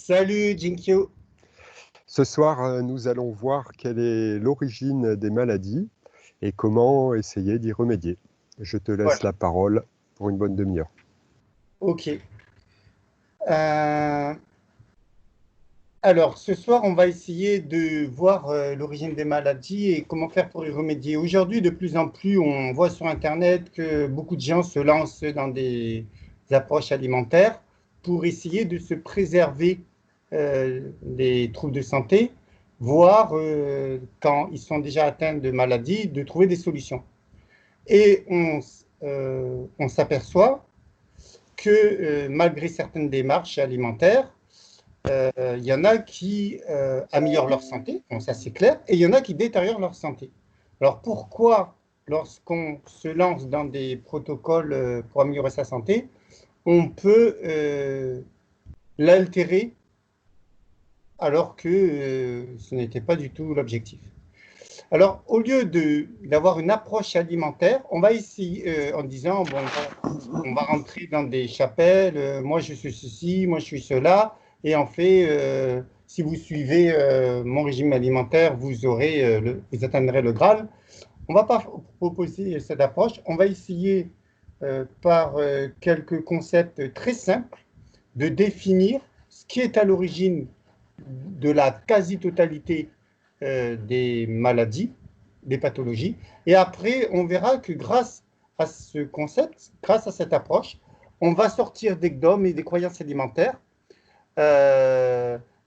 Salut Jinkyo. Ce soir, nous allons voir quelle est l'origine des maladies et comment essayer d'y remédier. Je te laisse Voilà, la parole pour une bonne demi-heure. ok. Euh, alors, ce soir, on va essayer de voir l'origine des maladies et comment faire pour y remédier. Aujourd'hui, de plus en plus, on voit sur Internet que beaucoup de gens se lancent dans des approches alimentaires pour essayer de se préserver des troubles de santé, voire quand ils sont déjà atteints de maladies, de trouver des solutions. Et on s'aperçoit que malgré certaines démarches alimentaires, il y en a qui améliorent leur santé, bon, ça c'est clair, et il y en a qui détériorent leur santé. Alors pourquoi, lorsqu'on se lance dans des protocoles pour améliorer sa santé, on peut l'altérer alors que ce n'était pas du tout l'objectif? Alors, au lieu d'avoir une approche alimentaire, on va essayer en disant, bon, on va rentrer dans des chapelles, moi je suis ceci, moi je suis cela, et en fait, si vous suivez mon régime alimentaire, vous atteindrez le Graal. On ne va pas proposer cette approche, on va essayer par quelques concepts très simples de définir ce qui est à l'origine de la quasi-totalité des maladies, des pathologies. Et après, on verra que grâce à ce concept, grâce à cette approche, on va sortir des dogmes et des croyances alimentaires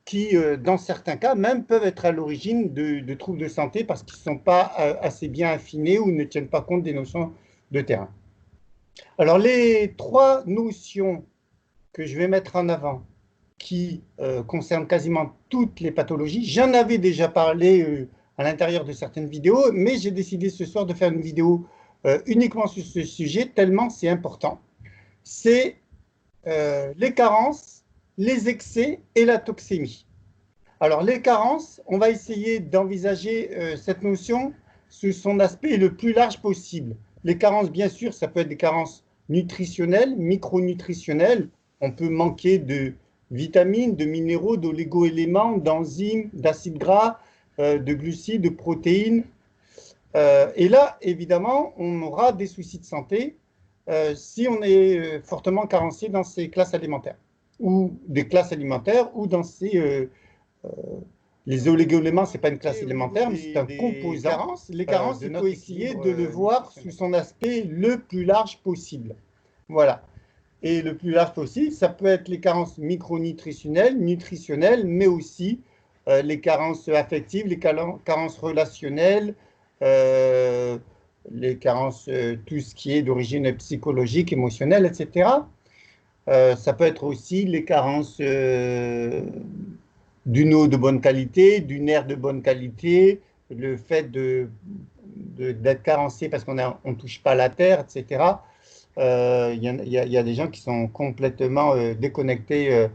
qui, dans certains cas, même peuvent être à l'origine de troubles de santé parce qu'ils ne sont pas assez bien affinés ou ne tiennent pas compte des notions de terrain. Alors, les trois notions que je vais mettre en avant qui concerne quasiment toutes les pathologies. J'en avais déjà parlé à l'intérieur de certaines vidéos, mais j'ai décidé ce soir de faire une vidéo uniquement sur ce sujet, tellement c'est important. C'est les carences, les excès et la toxémie. Alors, les carences, on va essayer d'envisager cette notion sous son aspect le plus large possible. Les carences, bien sûr, ça peut être des carences nutritionnelles, micronutritionnelles. On peut manquer de vitamines, de minéraux, d'oligo-éléments, d'enzymes, d'acides gras, de glucides, de protéines. Et là, évidemment, on aura des soucis de santé si on est fortement carencé dans ces classes alimentaires, ou des classes alimentaires, ou dans ces les oligo-éléments, ce n'est pas une classe élémentaire, mais c'est un composant. Les carences, il faut essayer de le voir sous son aspect le plus large possible. Voilà. Et le plus large possible, ça peut être les carences micronutritionnelles, nutritionnelles, mais aussi les carences affectives, les carences relationnelles, les carences, tout ce qui est d'origine psychologique, émotionnelle, etc. Ça peut être aussi les carences d'une eau de bonne qualité, d'une air de bonne qualité, le fait d'être carencé parce qu'on ne touche pas la terre, etc. Il y a des gens qui sont complètement déconnectés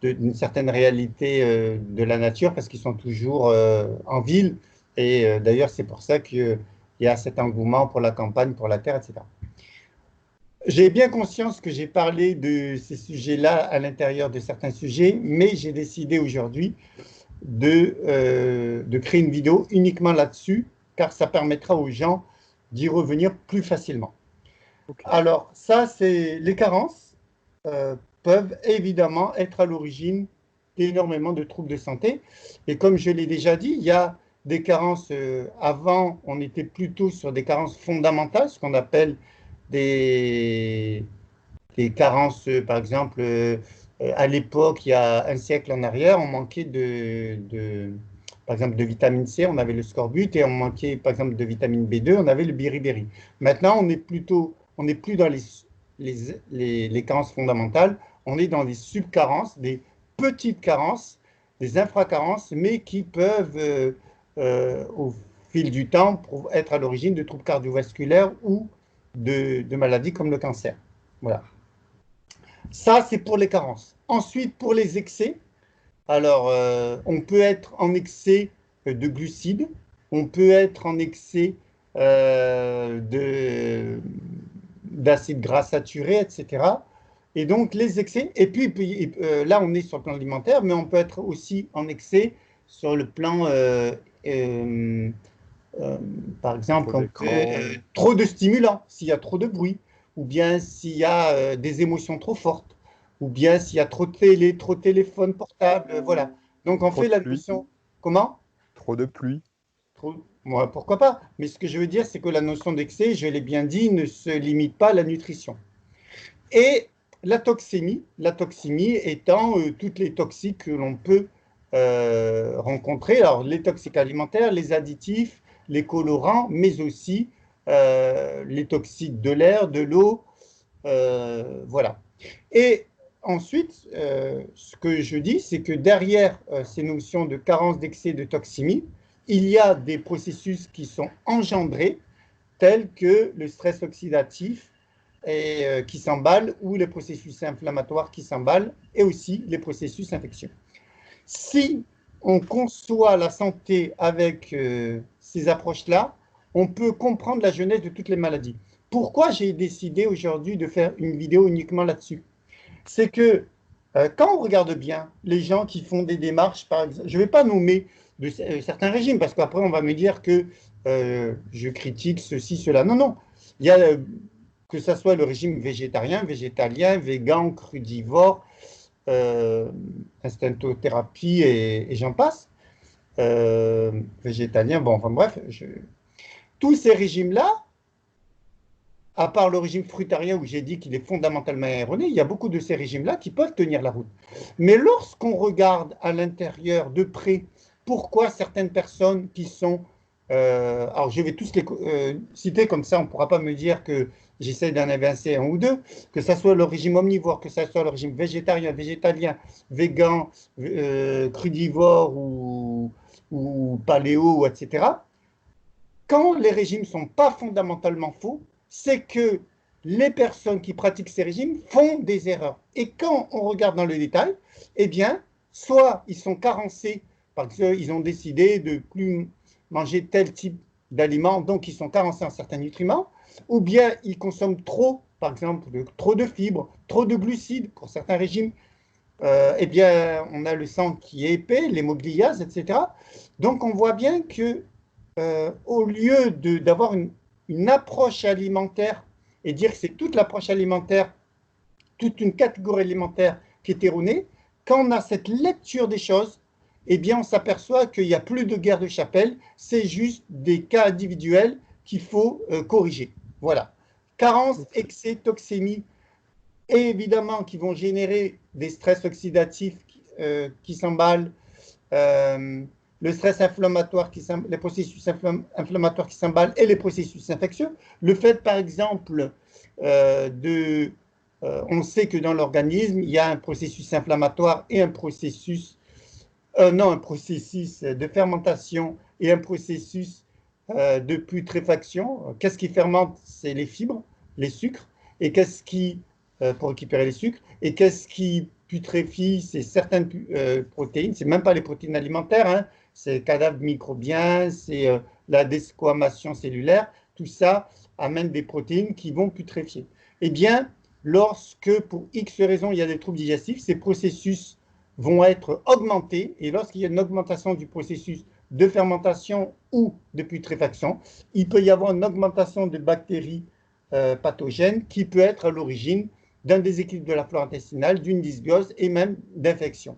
d'une certaine réalité de la nature parce qu'ils sont toujours en ville. Et d'ailleurs, c'est pour ça qu'il y a cet engouement pour la campagne, pour la terre, etc. J'ai bien conscience que j'ai parlé de ces sujets-là à l'intérieur de certains sujets, mais j'ai décidé aujourd'hui de créer une vidéo uniquement là-dessus, car ça permettra aux gens d'y revenir plus facilement. Okay. Alors, ça, c'est les carences peuvent évidemment être à l'origine d'énormément de troubles de santé. Et comme je l'ai déjà dit, il y a des carences, avant, on était plutôt sur des carences fondamentales, ce qu'on appelle des carences, par exemple, à l'époque, il y a un siècle en arrière, on manquait par exemple, de vitamine C, on avait le scorbut, et on manquait, par exemple, de vitamine B2, on avait le beriberi. Maintenant, on n'est plus dans les carences fondamentales, on est dans des subcarences, des petites carences, des infracarences, mais qui peuvent, au fil du temps, être à l'origine de troubles cardiovasculaires ou de maladies comme le cancer. Voilà. Ça, c'est pour les carences. Ensuite, pour les excès, alors, on peut être en excès de glucides, on peut être en excès d'acides gras saturés, etc. Et donc, les excès, et puis, là, on est sur le plan alimentaire, mais on peut être aussi en excès sur le plan, euh, euh, par exemple, Trop d'écran. trop de stimulants, s'il y a trop de bruit, ou bien s'il y a des émotions trop fortes, ou bien s'il y a trop de télé, trop de téléphone portable, voilà. Donc, on Trop fait de la pluie. notion, comment? Trop de pluie. Moi, pourquoi pas? Mais ce que je veux dire, c'est que la notion d'excès, je l'ai bien dit, ne se limite pas à la nutrition. Et la toxémie étant toutes les toxiques que l'on peut rencontrer, alors les toxiques alimentaires, les additifs, les colorants, mais aussi les toxiques de l'air, de l'eau, voilà. Et ensuite, ce que je dis, c'est que derrière ces notions de carence, d'excès, de toxémie, il y a des processus qui sont engendrés, tels que le stress oxydatif, qui s'emballent, ou les processus inflammatoires qui s'emballent, et aussi les processus infectieux. Si on conçoit la santé avec ces approches-là, on peut comprendre la genèse de toutes les maladies. Pourquoi j'ai décidé aujourd'hui de faire une vidéo uniquement là-dessus? C'est que quand on regarde bien les gens qui font des démarches, par exemple, je ne vais pas nommer certains régimes, parce qu'après on va me dire que je critique ceci, cela. Non, non. Il y a que ce soit le régime végétarien, végétalien, végan, crudivore, euh, instinctothérapie et j'en passe. Végétalien, bon, enfin bref, tous ces régimes-là, à part le régime fruitarien où j'ai dit qu'il est fondamentalement erroné, il y a beaucoup de ces régimes-là qui peuvent tenir la route. Mais lorsqu'on regarde à l'intérieur de près pourquoi certaines personnes qui sont... alors je vais tous les citer comme ça, on ne pourra pas me dire que j'essaie d'en évincer un ou deux, que ce soit le régime omnivore, que ce soit le régime végétarien, végétalien, végan, crudivore ou paléo, etc. Quand les régimes ne sont pas fondamentalement faux, c'est que les personnes qui pratiquent ces régimes font des erreurs. Et quand on regarde dans le détail, eh bien, soit ils sont carencés parce qu'ils ont décidé de ne plus manger tel type d'aliments, donc ils sont carencés en certains nutriments, ou bien ils consomment trop, par exemple, trop de fibres, trop de glucides pour certains régimes. Eh bien, on a le sang qui est épais, l'hémogliase, etc. Donc, on voit bien que au lieu d'avoir une approche alimentaire et dire que c'est toute l'approche alimentaire, toute une catégorie alimentaire qui est erronée, quand on a cette lecture des choses, eh bien, on s'aperçoit qu'il n'y a plus de guerre de chapelle, c'est juste des cas individuels qu'il faut corriger. Voilà. Carence, excès, toxémie, et évidemment qui vont générer des stress oxydatifs qui s'emballent, euh, le stress inflammatoire, les processus inflammatoires qui s'emballent et les processus infectieux. Le fait, par exemple, on sait que dans l'organisme, il y a un processus inflammatoire et un processus, non, un processus de fermentation et un processus de putréfaction. Qu'est-ce qui fermente? C'est les fibres, les sucres. Et qu'est-ce qui, pour récupérer les sucres, et qu'est-ce qui putréfie? C'est certaines protéines, c'est même pas les protéines alimentaires, hein, c'est le cadavre microbien, c'est la desquamation cellulaire, tout ça amène des protéines qui vont putréfier. Eh bien, lorsque pour X raisons il y a des troubles digestifs, ces processus vont être augmentés, et lorsqu'il y a une augmentation du processus de fermentation ou de putréfaction, il peut y avoir une augmentation de bactéries pathogènes qui peut être à l'origine d'un déséquilibre de la flore intestinale, d'une dysbiose et même d'infection.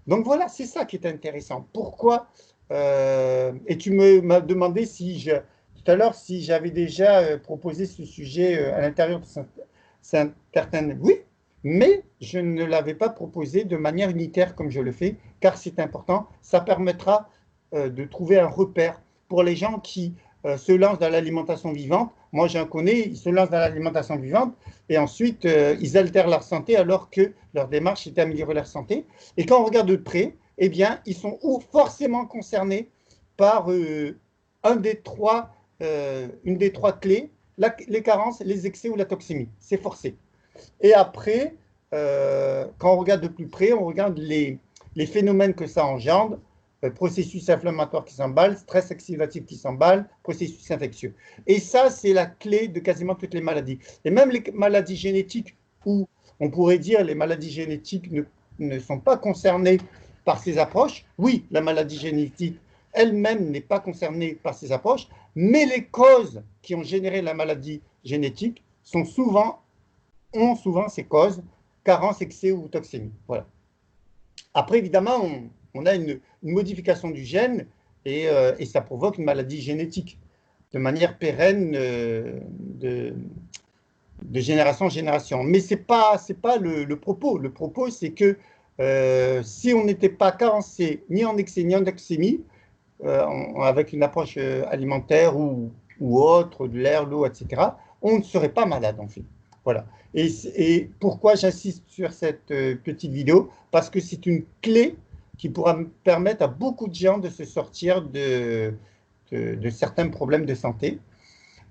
Donc voilà, c'est ça qui est intéressant. Pourquoi et tu m'as demandé si tout à l'heure si j'avais déjà proposé ce sujet à l'intérieur de certaines... Oui, mais je ne l'avais pas proposé de manière unitaire comme je le fais, car c'est important. Ça permettra de trouver un repère pour les gens qui se lancent dans l'alimentation vivante. Moi, j'en connais, ils se lancent dans l'alimentation vivante et ensuite, ils altèrent leur santé alors que leur démarche était d'améliorer leur santé. Et quand on regarde de près, eh bien, ils sont forcément concernés par une des trois clés, les carences, les excès ou la toxémie. C'est forcé. Et après, quand on regarde de plus près, on regarde les phénomènes que ça engendre, processus inflammatoire qui s'emballe, stress oxydatif qui s'emballe, processus infectieux. Et ça, c'est la clé de quasiment toutes les maladies. Et même les maladies génétiques où on pourrait dire les maladies génétiques ne sont pas concernées par ces approches. Oui, la maladie génétique elle-même n'est pas concernée par ces approches, mais les causes qui ont généré la maladie génétique ont souvent ces causes, carence, excès ou toxémie. Voilà. Après, évidemment, on a une modification du gène et ça provoque une maladie génétique de manière pérenne de génération en génération. Mais ce n'est pas le propos. Le propos, c'est que si on n'était pas carencé ni en excès ni en toxémie, avec une approche alimentaire ou autre, de l'air, l'eau, etc., on ne serait pas malade en fait. Voilà. Et pourquoi j'insiste sur cette petite vidéo? Parce que c'est une clé qui pourra permettre à beaucoup de gens de se sortir de certains problèmes de santé.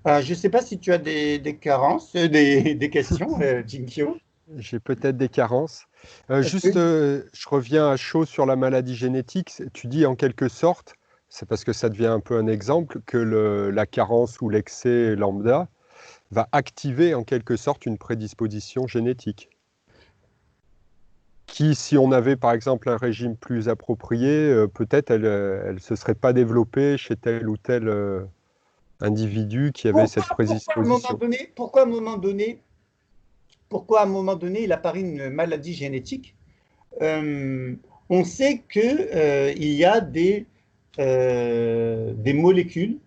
Je ne sais pas si tu as des carences, des questions, Jinkyo. J'ai peut-être des carences. Je reviens à chaud sur la maladie génétique. Tu dis en quelque sorte, c'est parce que ça devient un peu un exemple, que la carence ou l'excès lambda va activer en quelque sorte une prédisposition génétique. Qui, si on avait par exemple un régime plus approprié, peut-être elle ne se serait pas développée chez tel ou tel individu qui avait cette prédisposition. Pourquoi à un moment donné il apparaît une maladie génétique? On sait qu'il y a des molécules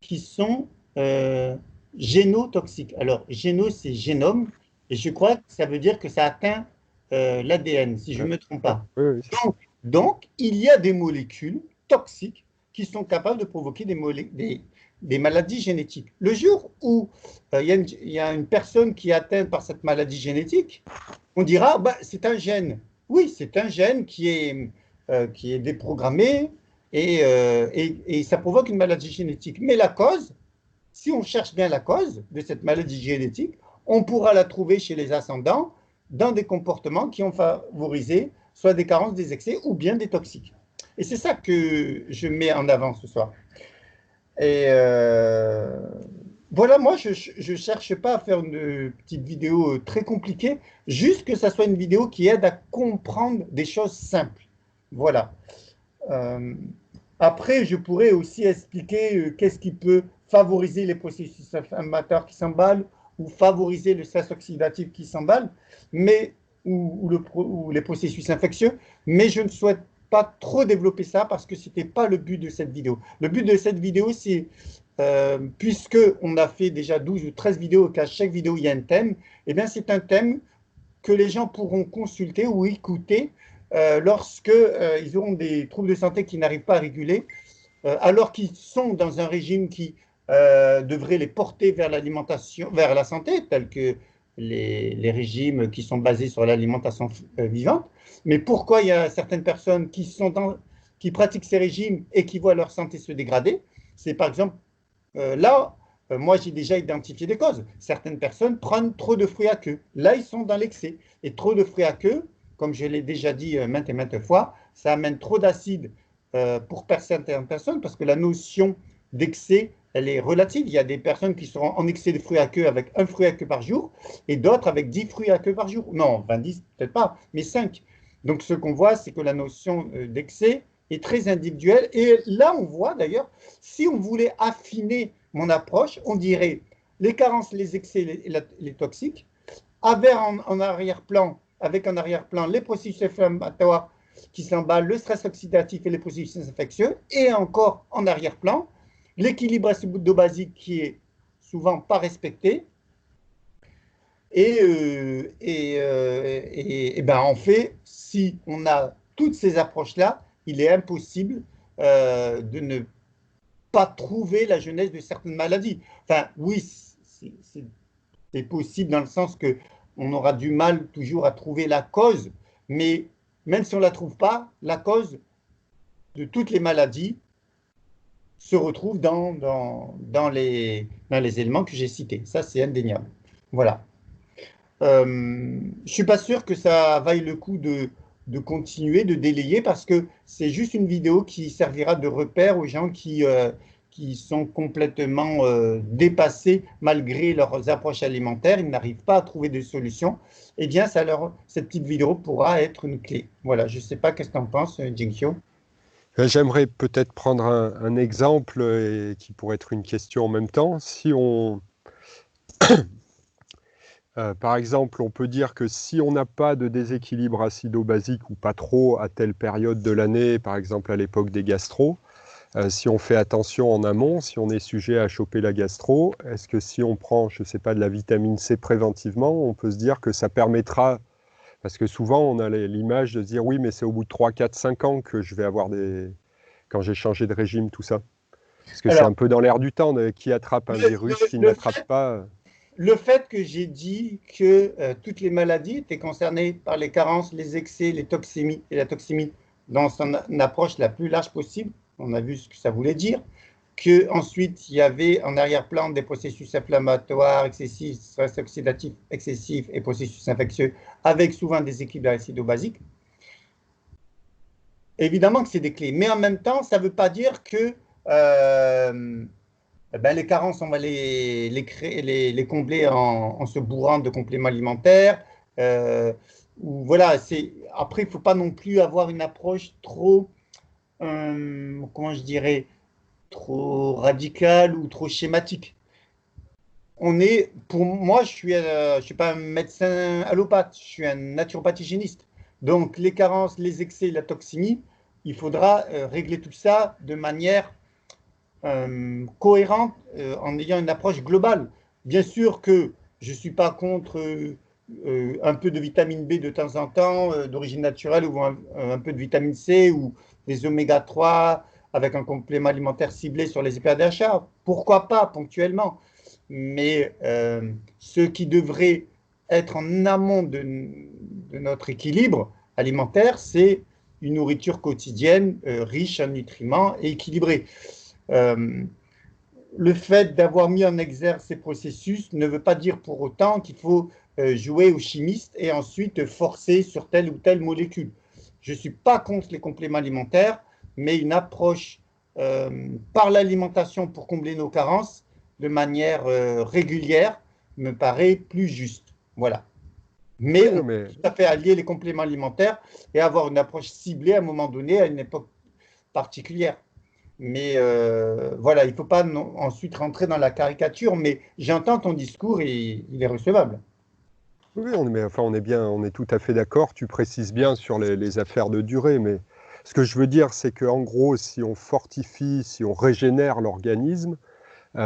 qui sont génotoxiques. Alors, géno, c'est génome, et je crois que ça veut dire que ça atteint l'ADN, si je ne me trompe pas. Oui. Donc, il y a des molécules toxiques qui sont capables de provoquer des maladies génétiques. Le jour où il y a une personne qui est atteinte par cette maladie génétique, on dira, bah, c'est un gène. Oui, c'est un gène qui est déprogrammé et ça provoque une maladie génétique. Mais la cause, si on cherche bien la cause de cette maladie génétique, on pourra la trouver chez les ascendants dans des comportements qui ont favorisé soit des carences, des excès ou bien des toxiques. Et c'est ça que je mets en avant ce soir. Et voilà, moi, je ne cherche pas à faire une petite vidéo très compliquée, juste que ça soit une vidéo qui aide à comprendre des choses simples. Voilà. Après, je pourrais aussi expliquer qu'est-ce qui peut favoriser les processus inflammatoires qui s'emballent ou favoriser le stress oxydatif qui s'emballe, ou les processus infectieux, mais je ne souhaite pas trop développer ça parce que ce n'était pas le but de cette vidéo. Le but de cette vidéo, c'est, puisqu'on a fait déjà 12 ou 13 vidéos, qu'à chaque vidéo, il y a un thème, eh bien, c'est un thème que les gens pourront consulter ou écouter lorsqu'ils auront des troubles de santé qui n'arrivent pas à réguler, alors qu'ils sont dans un régime qui devrait les porter vers l'alimentation, vers la santé, tels que les régimes qui sont basés sur l'alimentation vivante. Mais pourquoi il y a certaines personnes qui pratiquent ces régimes et qui voient leur santé se dégrader? C'est par exemple, moi j'ai déjà identifié des causes. Certaines personnes prennent trop de fruits à queue. Là, ils sont dans l'excès. Et trop de fruits à queue, comme je l'ai déjà dit maintes et maintes fois, ça amène trop d'acide pour certaines personnes, parce que la notion d'excès, elle est relative. Il y a des personnes qui seront en excès de fruits à queue avec un fruit à queue par jour, et d'autres avec 10 fruits à queue par jour. Non, 10 peut-être pas, mais 5. Donc ce qu'on voit, c'est que la notion d'excès est très individuelle. Et là, on voit d'ailleurs, si on voulait affiner mon approche, on dirait les carences, les excès, les toxiques, avec en arrière-plan les processus inflammatoires qui s'emballent, le stress oxydatif et les processus infectieux, et encore en arrière-plan, l'équilibre acido-basique qui est souvent pas respecté. Et ben en fait, si on a toutes ces approches-là, il est impossible de ne pas trouver la genèse de certaines maladies. Enfin, oui, c'est possible dans le sens qu'on aura du mal toujours à trouver la cause, mais même si on ne la trouve pas, la cause de toutes les maladies se retrouve dans les éléments que j'ai cités. Ça, c'est indéniable. Voilà. Je ne suis pas sûr que ça vaille le coup de continuer, de délayer, parce que c'est juste une vidéo qui servira de repère aux gens qui qui sont complètement dépassés malgré leurs approches alimentaires, ils n'arrivent pas à trouver de solution, eh bien, cette petite vidéo pourra être une clé. Voilà, je ne sais pas qu'est-ce que tu en penses, Jingxiu. J'aimerais peut-être prendre un exemple qui pourrait être une question en même temps. Si on, par exemple, on peut dire que si on n'a pas de déséquilibre acido-basique ou pas trop à telle période de l'année, par exemple à l'époque des gastro, si on fait attention en amont, si on est sujet à choper la gastro, est-ce que si on prend, je ne sais pas, de la vitamine C préventivement, on peut se dire que ça permettra, parce que souvent on a l'image de se dire oui, mais c'est au bout de 3, 4, 5 ans que je vais avoir quand j'ai changé de régime, tout ça. Parce que c'est Alors, un peu dans l'air du temps, qui attrape un virus, qui n'attrape pas. Le fait que j'ai dit que toutes les maladies étaient concernées par les carences, les excès, les toxémies et la toxémie dans son approche la plus large possible, on a vu ce que ça voulait dire, qu'ensuite il y avait en arrière-plan des processus inflammatoires excessifs, stress oxydatif excessif et processus infectieux avec souvent des équilibres acido-basiques. Évidemment que c'est des clés, mais en même temps, ça ne veut pas dire que les carences, on va les combler en se bourrant de compléments alimentaires. Voilà, après, il ne faut pas non plus avoir une approche trop, comment je dirais, trop radicale ou trop schématique. Pour moi, je suis pas un médecin allopathe, je suis un naturopathe hygiéniste. Donc, les carences, les excès, la toxémie, il faudra régler tout ça de manière cohérente en ayant une approche globale. Bien sûr que je ne suis pas contre un peu de vitamine B de temps en temps, d'origine naturelle, ou un peu de vitamine C, ou des oméga 3 avec un complément alimentaire ciblé sur les EPA-DHA. Pourquoi pas, ponctuellement. Mais ce qui devrait être en amont de notre équilibre alimentaire, c'est une nourriture quotidienne riche en nutriments et équilibrée. Le fait d'avoir mis en exergue ces processus ne veut pas dire pour autant qu'il faut jouer aux chimistes et ensuite forcer sur telle ou telle molécule. Je ne suis pas contre les compléments alimentaires, mais une approche par l'alimentation pour combler nos carences de manière régulière me paraît plus juste. Voilà. Mais on peut tout à fait allier les compléments alimentaires et avoir une approche ciblée à un moment donné, à une époque particulière. Mais voilà, il ne faut pas ensuite rentrer dans la caricature, mais j'entends ton discours et il est recevable. Oui, on est bien, on est tout à fait d'accord. Tu précises bien sur les affaires de durée, mais ce que je veux dire, c'est qu'en gros, si on fortifie, si on régénère l'organisme, il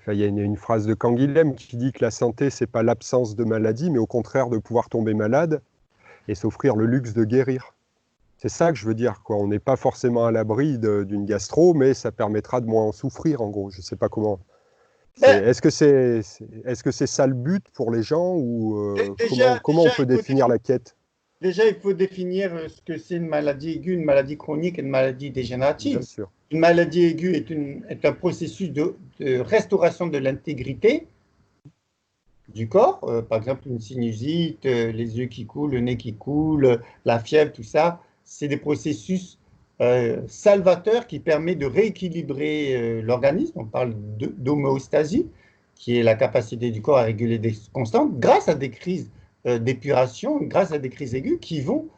y a une phrase de Canguilhem qui dit que la santé, c'est pas l'absence de maladie, mais au contraire de pouvoir tomber malade et s'offrir le luxe de guérir. C'est ça que je veux dire, quoi. On n'est pas forcément à l'abri d'une gastro, mais ça permettra de moins en souffrir, en gros. Je ne sais pas comment. Est-ce que c'est ça le but pour les gens ou comment on peut définir la quête? Déjà, il faut définir ce que c'est une maladie aiguë, une maladie chronique et une maladie dégénérative. Bien sûr. Une maladie aiguë est un processus de restauration de l'intégrité du corps. Par exemple, une sinusite, les yeux qui coulent, le nez qui coule, la fièvre, tout ça. C'est des processus salvateurs qui permettent de rééquilibrer l'organisme. On parle d'homéostasie, qui est la capacité du corps à réguler des constantes grâce à des crises d'épuration, grâce à des crises aiguës qui vont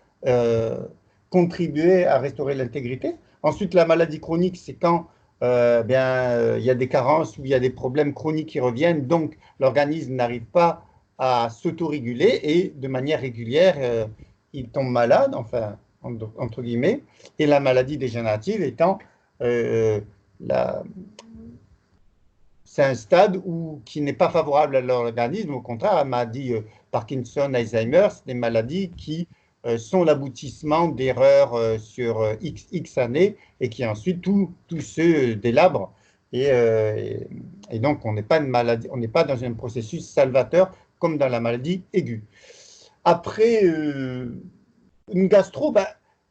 contribuer à restaurer l'intégrité. Ensuite, la maladie chronique, c'est quand il y a des carences ou il y a des problèmes chroniques qui reviennent, donc l'organisme n'arrive pas à s'autoréguler et de manière régulière, il tombe malade, enfin, entre guillemets, et la maladie dégénérative étant c'est un stade qui n'est pas favorable à l'organisme. Au contraire, la maladie Parkinson, Alzheimer, c'est des maladies qui sont l'aboutissement d'erreurs sur X années et qui ensuite tout se délabre. Et donc, on n'est pas dans un processus salvateur comme dans la maladie aiguë. Après, une gastro,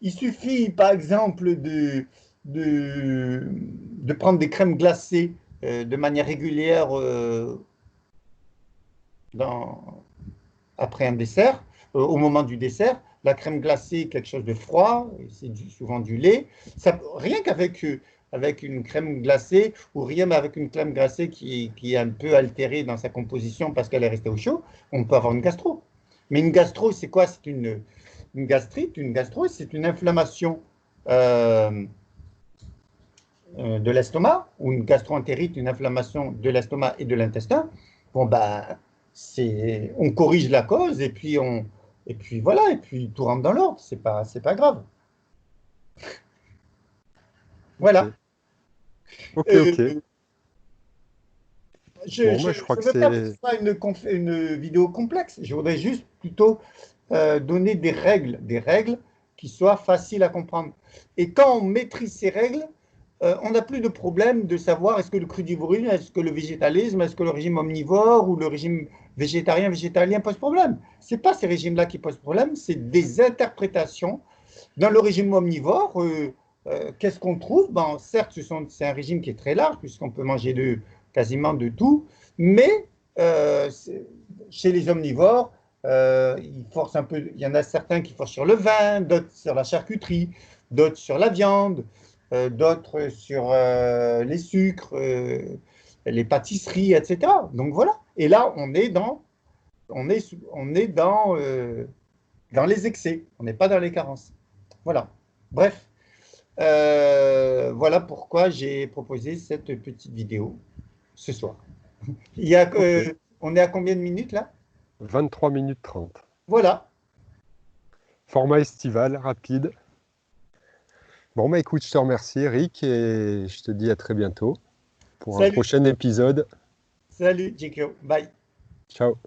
il suffit par exemple de prendre des crèmes glacées de manière régulière après un dessert, au moment du dessert. La crème glacée, quelque chose de froid, c'est souvent du lait. Rien qu'avec avec une crème glacée, ou rien mais avec une crème glacée qui est un peu altérée dans sa composition parce qu'elle est restée au chaud, on peut avoir une gastro. Mais une gastro, c'est quoi? C'est une gastrite, une gastro, c'est une inflammation euh, de l'estomac, ou une gastro-entérite, une inflammation de l'estomac et de l'intestin. Bon, ben, on corrige la cause et puis voilà, et puis tout rentre dans l'ordre, c'est pas grave. Ok, Voilà. ok, ok. Euh, je Bon, moi, je crois ne que veux pas que ce c'est... soit une vidéo complexe, je voudrais juste plutôt donner des règles qui soient faciles à comprendre. Et quand on maîtrise ces règles, on n'a plus de problème de savoir est-ce que le crudivorisme, est-ce que le végétalisme, est-ce que le régime omnivore ou le régime végétalien pose problème. Ce n'est pas ces régimes-là qui posent problème, c'est des interprétations. Dans le régime omnivore, qu'est-ce qu'on trouve? Ben, certes, c'est un régime qui est très large, puisqu'on peut manger quasiment de tout, mais chez les omnivores, ils forcent un peu, il y en a certains qui forcent sur le vin, d'autres sur la charcuterie, d'autres sur la viande, d'autres sur les sucres, les pâtisseries, etc. Donc voilà. Et là, on est dans les excès, on n'est pas dans les carences. Voilà. Bref, voilà pourquoi j'ai proposé cette petite vidéo ce soir. Il y a, Ok. on est à combien de minutes là? 23 minutes 30. Voilà. Format estival, rapide. Bon, bah écoute, je te remercie, Eric, et je te dis à très bientôt pour un Salut, prochain épisode. salut, Jikyo. Bye. Ciao.